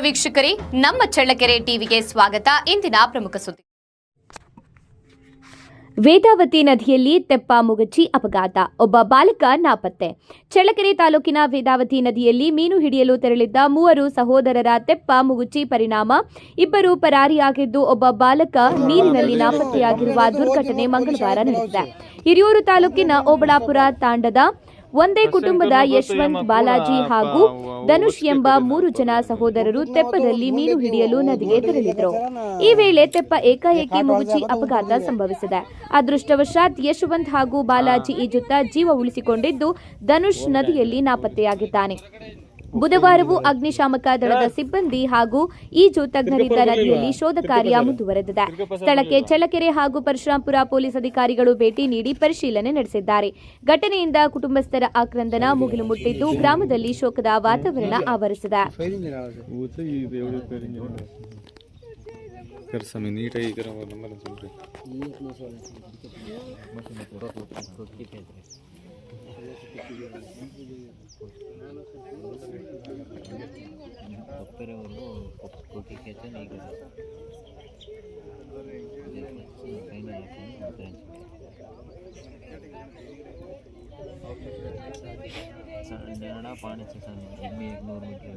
ವೀಕ್ಷಕರೇ, ನಮ್ಮ ಚಳ್ಳಕೆರೆ ಟಿವಿಗೆ ಸ್ವಾಗತ. ಇಂದಿನ ಪ್ರಮುಖ ಸುದ್ದಿ. ವೇದಾವತಿ ನದಿಯಲ್ಲಿ ತೆಪ್ಪ ಮುಗಚಿ ಅಪಘಾತ, ಒಬ್ಬ ಬಾಲಕ ನಾಪತ್ತೆ. ಚಳ್ಳಕೆರೆ ತಾಲೂಕಿನ ವೇದಾವತಿ ನದಿಯಲ್ಲಿ ಮೀನು ಹಿಡಿಯಲು ತೆರಳಿದ್ದ 3 ಸಹೋದರರ ತೆಪ್ಪ ಮುಗುಚಿ ಪರಿಣಾಮ ಇಬ್ಬರು ಪರಾರಿಯಾಗಿದ್ದು, ಒಬ್ಬ ಬಾಲಕ ನೀರಿನಲ್ಲಿ ನಾಪತ್ತೆಯಾಗಿರುವ ದುರ್ಘಟನೆ ಮಂಗಳವಾರ ನಡೆದಿದೆ. ಹಿರಿಯೂರು ತಾಲೂಕಿನ ಓಬಳಾಪುರ ತಾಂಡದ ಒಂದೇ ಕುಟುಂಬದ ಯಶವಂತ್, ಬಾಲಾಜಿ ಹಾಗೂ ಧನುಷ್ ಎಂಬ 3 ಜನ ಸಹೋದರರು ತೆಪ್ಪದಲ್ಲಿ ಮೀನು ಹಿಡಿಯಲು ನದಿಗೆ ತೆರಳಿದರು. ಈ ವೇಳೆ ತೆಪ್ಪ ಏಕಾಏಕಿ ಮುಗುಚಿ ಅಪಘಾತ ಸಂಭವಿಸಿದೆ. ಅದೃಷ್ಟವಶಾತ್ ಯಶವಂತ್ ಹಾಗೂ ಬಾಲಾಜಿ ಈಜುತ್ತಾ ಜೀವ ಉಳಿಸಿಕೊಂಡಿದ್ದು, ಧನುಷ್ ನದಿಯಲ್ಲಿ ನಾಪತ್ತೆಯಾಗಿದ್ದಾನೆ. ಬುಧವಾರವೂ ಅಗ್ನಿಶಾಮಕ ದಳದ ಸಿಬ್ಬಂದಿ ಹಾಗೂ ಈಜು ತಜ್ಞರಿದ್ದ ನದಿಯಲ್ಲಿ ಶೋಧ ಕಾರ್ಯ ಮುಂದುವರೆದಿದೆ. ಸ್ಥಳಕ್ಕೆ ಚಳ್ಳಕೆರೆ ಹಾಗೂ ಪರಶುರಾಂಪುರ ಪೊಲೀಸ್ ಅಧಿಕಾರಿಗಳು ಭೇಟಿ ನೀಡಿ ಪರಿಶೀಲನೆ ನಡೆಸಿದ್ದಾರೆ. ಘಟನೆಯಿಂದ ಕುಟುಂಬಸ್ಥರ ಆಕ್ರಂದನ ಮುಗಿಲು ಮುಟ್ಟಿದ್ದು, ಗ್ರಾಮದಲ್ಲಿ ಶೋಕದ ವಾತಾವರಣ ಆವರಿಸಿದೆ. पानी से 100 मीटर